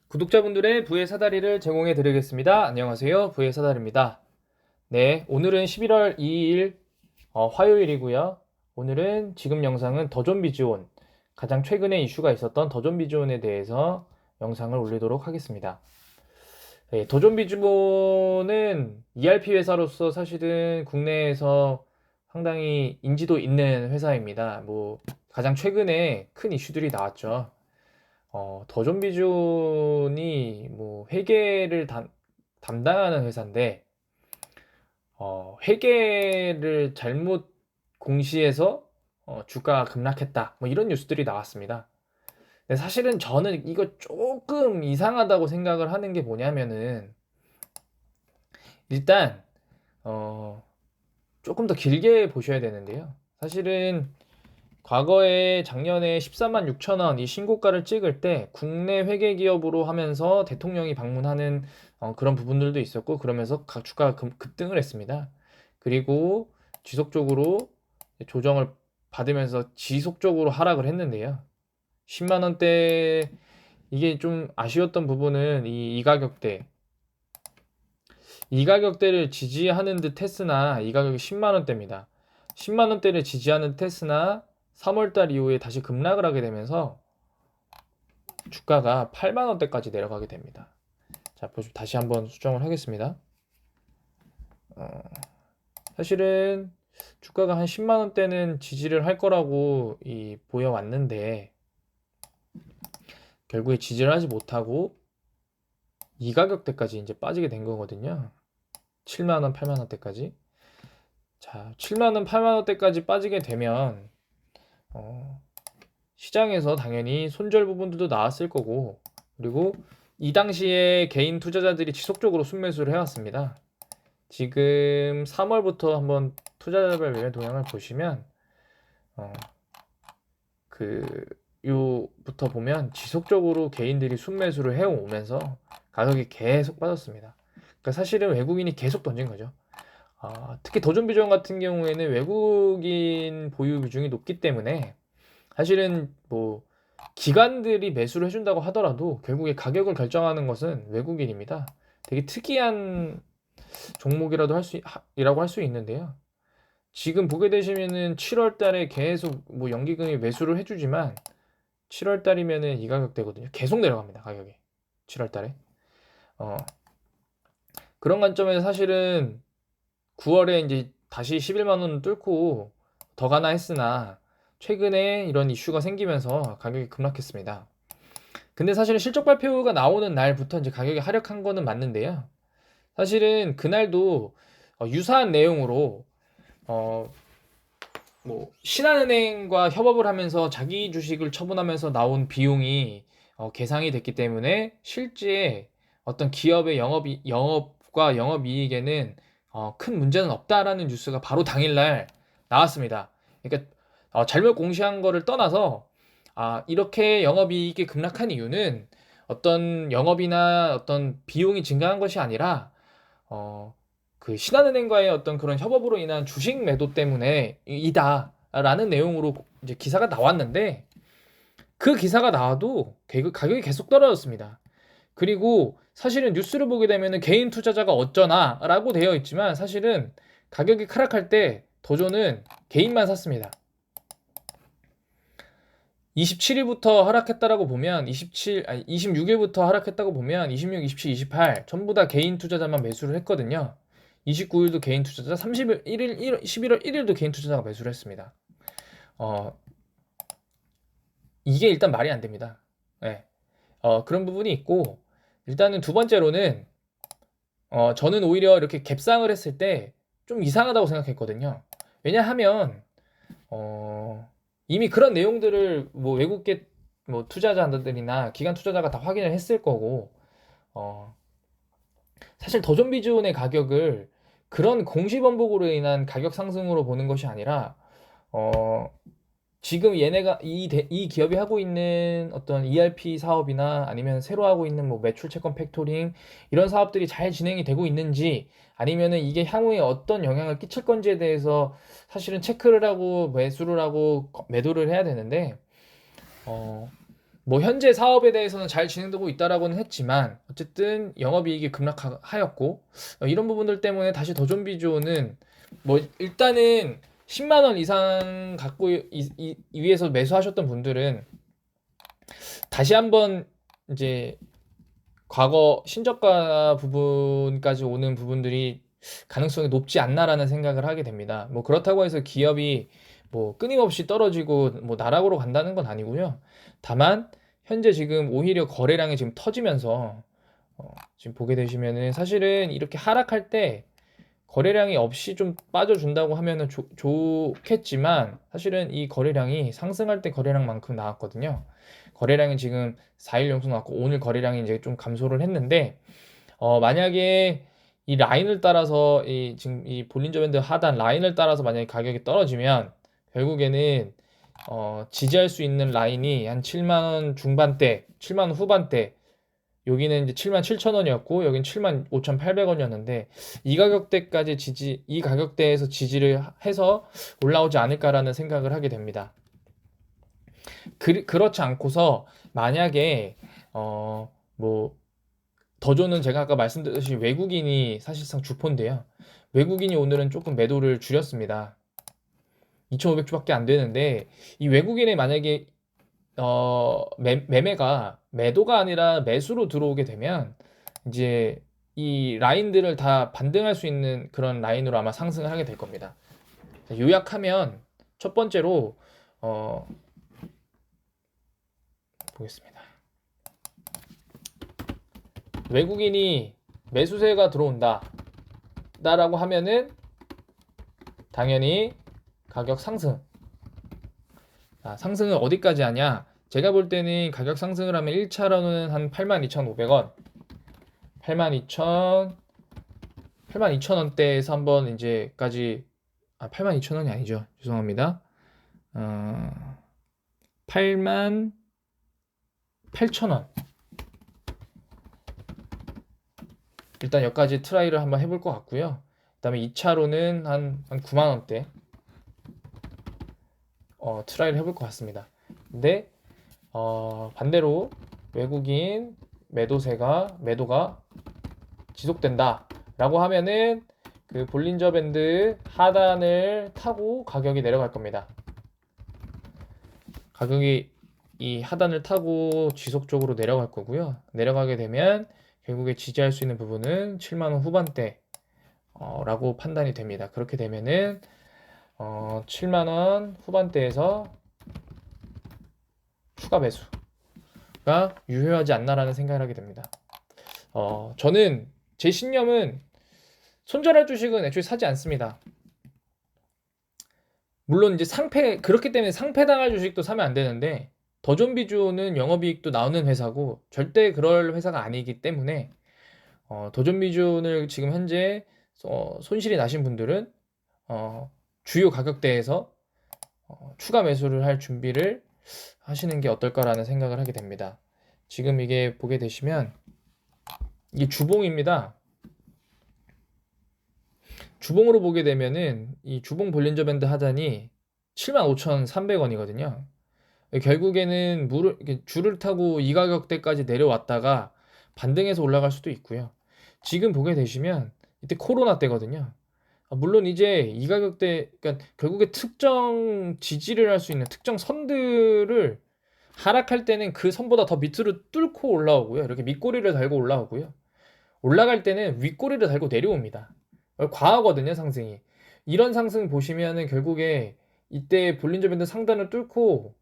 구독자분들의 부의 사다리를 제공해 드리겠습니다. 안녕하세요. 부의 사다리입니다. 네, 오늘은 11월 2일 화요일이고요. 오늘은 지금 영상은 더존비즈온, 가장 최근에 이슈가 있었던 더존비즈온에 대해서 영상을 올리도록 하겠습니다. 네, 더존비즈온은 ERP 회사로서 사실은 국내에서 상당히 인지도 있는 회사입니다. 가장 최근에 큰 이슈들이 나왔죠. 더존비존이 회계를 담당하는 회사인데, 회계를 잘못 공시해서 주가가 급락했다. 이런 뉴스들이 나왔습니다. 근데 사실은 저는 이거 조금 이상하다고 생각을 하는 게 뭐냐면은, 일단, 어, 조금 더 길게 보셔야 되는데요. 사실은 과거에 작년에 14만 6천 원 이 신고가를 찍을 때 국내 회계 기업으로 하면서 대통령이 방문하는 그런 부분들도 있었고, 그러면서 각 주가가 급등을 했습니다. 그리고 지속적으로 조정을 받으면서 지속적으로 하락을 했는데요. 10만 원대, 이게 좀 아쉬웠던 부분은 이 가격대를 지지하는 듯 했으나 이 가격이 10만 원대입니다. 10만 원대를 지지하는 듯 했으나 3월달 이후에 다시 급락을 하게 되면서 주가가 8만 원대까지 내려가게 됩니다. 자, 다시 한번 수정을 하겠습니다. 사실은 주가가 한 10만 원대는 지지를 할 거라고 보여왔는데, 결국에 지지를 하지 못하고 이 가격대까지 이제 빠지게 된 거거든요. 7만 원, 8만 원대까지. 자, 7만 원, 8만 원대까지 빠지게 되면 시장에서 당연히 손절 부분들도 나왔을 거고, 그리고 이 당시에 개인 투자자들이 지속적으로 순매수를 해왔습니다. 지금 3월부터 한번 투자자별 매매 동향을 보시면 어, 요부터 보면 지속적으로 개인들이 순매수를 해오면서 가격이 계속 빠졌습니다. 그러니까 사실은 외국인이 계속 던진 거죠. 특히 더존비전 같은 경우에는 외국인 보유 비중이 높기 때문에 사실은 기관들이 매수를 해준다고 하더라도 결국에 가격을 결정하는 것은 외국인입니다. 되게 특이한 종목이라도 이라고 할 수 있는데요. 지금 보게 되시면은 7월 달에 계속 연기금이 매수를 해주지만 7월 달이면은 이 가격대거든요. 계속 내려갑니다. 가격이. 7월 달에. 그런 관점에서 사실은 9월에 이제 다시 11만 원을 뚫고 더 가나 했으나 최근에 이런 이슈가 생기면서 가격이 급락했습니다. 근데 사실은 실적 발표가 나오는 날부터 이제 가격이 하락한 거는 맞는데요. 사실은 그날도 유사한 내용으로 어, 신한은행과 협업을 하면서 자기 주식을 처분하면서 나온 비용이 계상이 됐기 때문에 실제 어떤 기업의 영업과 영업이익에는 큰 문제는 없다라는 뉴스가 바로 당일날 나왔습니다. 그러니까 잘못 공시한 거를 떠나서 이렇게 영업이익이 급락한 이유는 어떤 영업이나 어떤 비용이 증가한 것이 아니라 어, 그 신한은행과의 어떤 그런 협업으로 인한 주식 매도 때문에 이다라는 내용으로 이제 기사가 나왔는데, 그 기사가 나와도 가격이 계속 떨어졌습니다. 그리고 사실은 뉴스를 보게 되면은 개인 투자자가 어쩌나라고 되어 있지만 사실은 가격이 하락할 때 도전은 개인만 샀습니다. 27일부터 하락했다라고 보면 26일부터 하락했다고 보면 26, 27, 28 전부 다 개인 투자자만 매수를 했거든요. 29일도 개인 투자자, 30일, 11월 1일도 개인 투자자가 매수를 했습니다. 어, 이게 일단 말이 안 됩니다. 네. 그런 부분이 있고, 일단은 두 번째로는 저는 오히려 이렇게 갭상을 했을 때 좀 이상하다고 생각했거든요. 왜냐하면 이미 그런 내용들을 외국계 투자자들이나 기관 투자자가 다 확인을 했을 거고, 어, 사실 더존비즈온의 가격을 그런 공시 번복으로 인한 가격 상승으로 보는 것이 아니라, 어, 지금 얘네가 이 기업이 하고 있는 어떤 ERP 사업이나 아니면 새로 하고 있는 매출 채권 팩토링 이런 사업들이 잘 진행이 되고 있는지, 아니면은 이게 향후에 어떤 영향을 끼칠 건지에 대해서 사실은 체크를 하고 매수를 하고 매도를 해야 되는데, 어, 뭐 현재 사업에 대해서는 잘 진행되고 있다라고는 했지만 어쨌든 영업이익이 급락하였고 이런 부분들 때문에 다시 더존비주는 뭐 일단은 10만 원 이상 갖고 위에서 매수하셨던 분들은 다시 한번 이제 과거 신저가 부분까지 오는 부분들이 가능성이 높지 않나라는 생각을 하게 됩니다. 뭐 그렇다고 해서 기업이 뭐 끊임없이 떨어지고 뭐 나락으로 간다는 건 아니고요. 다만 현재 지금 오히려 거래량이 지금 터지면서 지금 보게 되시면은 사실은 이렇게 하락할 때 거래량이 없이 좀 빠져준다고 하면은 좋겠지만 사실은 이 거래량이 상승할 때 거래량만큼 나왔거든요. 거래량이 지금 4일 연속 나왔고 오늘 거래량이 이제 좀 감소를 했는데 만약에 이 라인을 따라서 지금 이 볼린저 밴드 하단 라인을 따라서 만약에 가격이 떨어지면 결국에는 지지할 수 있는 라인이 한 7만 원 중반대, 7만 원 후반대 여기는 이제 7만 7천 원이었고 여기는 7만 5,800원이었는데 이 가격대에서 지지를 해서 올라오지 않을까라는 생각을 하게 됩니다. 그렇지 않고서 만약에 뭐 더존은 제가 아까 말씀드렸듯이 외국인이 사실상 주포인데요. 외국인이 오늘은 조금 매도를 줄였습니다. 2,500주밖에 안 되는데 이 외국인의 만약에 매도가 아니라 매수로 들어오게 되면 이제 이 라인들을 다 반등할 수 있는 그런 라인으로 아마 상승을 하게 될 겁니다. 요약하면 첫 번째로 보겠습니다. 외국인이 매수세가 들어온다 라고 하면은 당연히 가격 상승. 상승은 어디까지 하냐? 제가 볼 때는 가격 상승을 하면 1차로는 한 82,500원 82,000원대에서 한번 이제까지 82,000원이 아니죠. 죄송합니다. 88,000원 일단 여기까지 트라이를 한번 해볼 것 같고요. 그 다음에 2차로는 한 9만원대 트라이를 해볼 것 같습니다. 근데 반대로 외국인 매도가 지속된다 라고 하면은 그 볼린저 밴드 하단을 타고 가격이 내려갈 겁니다. 가격이 이 하단을 타고 지속적으로 내려갈 거고요. 내려가게 되면 결국에 지지할 수 있는 부분은 7만원 후반대 라고 판단이 됩니다. 그렇게 되면은 7만원 후반대에서 추가 매수가 유효하지 않나라는 생각을 하게 됩니다. 저는 제 신념은 손절할 주식은 애초에 사지 않습니다. 물론 이제 그렇기 때문에 상패당할 주식도 사면 안 되는데 더존비주는 영업이익도 나오는 회사고 절대 그럴 회사가 아니기 때문에 더존비주를 지금 현재 손실이 나신 분들은 주요 가격대에서 추가 매수를 할 준비를 하시는 게 어떨까라는 생각을 하게 됩니다. 지금 이게 보게 되시면 이게 주봉입니다. 주봉으로 보게 되면은 이 주봉 볼린저 밴드 하단이 75,300원이거든요. 결국에는 줄을 타고 이 가격대까지 내려왔다가 반등해서 올라갈 수도 있고요. 지금 보게 되시면 이때 코로나 때거든요. 물론 이제 이 가격대, 그러니까 결국에 특정 지지를 할 수 있는 특정 선들을 하락할 때는 그 선보다 더 밑으로 뚫고 올라오고요. 이렇게 밑꼬리를 달고 올라오고요. 올라갈 때는 윗꼬리를 달고 내려옵니다. 과하거든요, 상승이. 이런 상승 보시면은 결국에 이때 볼린저 밴드 상단을 뚫고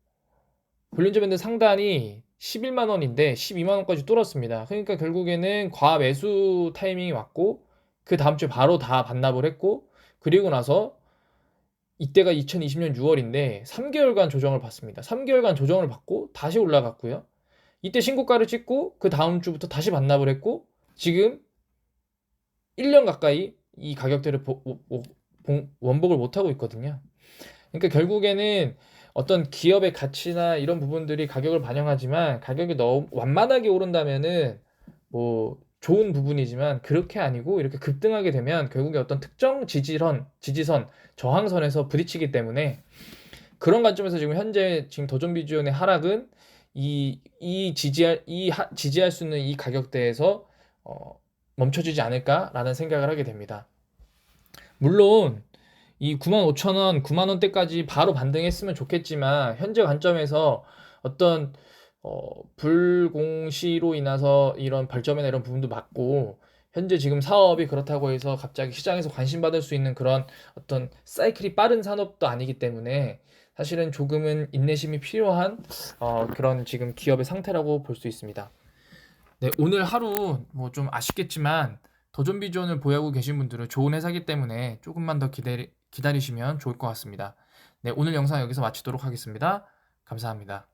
볼린저 밴드 상단이 11만 원인데 12만 원까지 뚫었습니다. 그러니까 결국에는 과매수 타이밍이 왔고 그 다음 주에 바로 다 반납을 했고 그리고 나서 이때가 2020년 6월인데 3개월간 조정을 받습니다. 3개월간 조정을 받고 다시 올라갔고요. 이때 신고가를 찍고 그 다음 주부터 다시 반납을 했고 지금 1년 가까이 이 가격대를 원복을 못하고 있거든요. 그러니까 결국에는 어떤 기업의 가치나 이런 부분들이 가격을 반영하지만 가격이 너무 완만하게 오른다면은 뭐 좋은 부분이지만 그렇게 아니고 이렇게 급등하게 되면 결국에 어떤 특정 지지선, 저항선에서 부딪히기 때문에 그런 관점에서 지금 현재 지금 더존비주연의 하락은 지지할 수 있는 이 가격대에서 멈춰지지 않을까라는 생각을 하게 됩니다. 물론 이 95,000원, 9만 원대까지 바로 반등했으면 좋겠지만 현재 관점에서 어떤 불공시로 인해서 이런 벌점이나 이런 부분도 맞고 현재 지금 사업이 그렇다고 해서 갑자기 시장에서 관심받을 수 있는 그런 어떤 사이클이 빠른 산업도 아니기 때문에 사실은 조금은 인내심이 필요한 그런 지금 기업의 상태라고 볼 수 있습니다. 네, 오늘 하루 뭐 좀 아쉽겠지만 도전 비전을 보유하고 계신 분들은 좋은 회사이기 때문에 조금만 더 기다리시면 좋을 것 같습니다. 네, 오늘 영상 여기서 마치도록 하겠습니다. 감사합니다.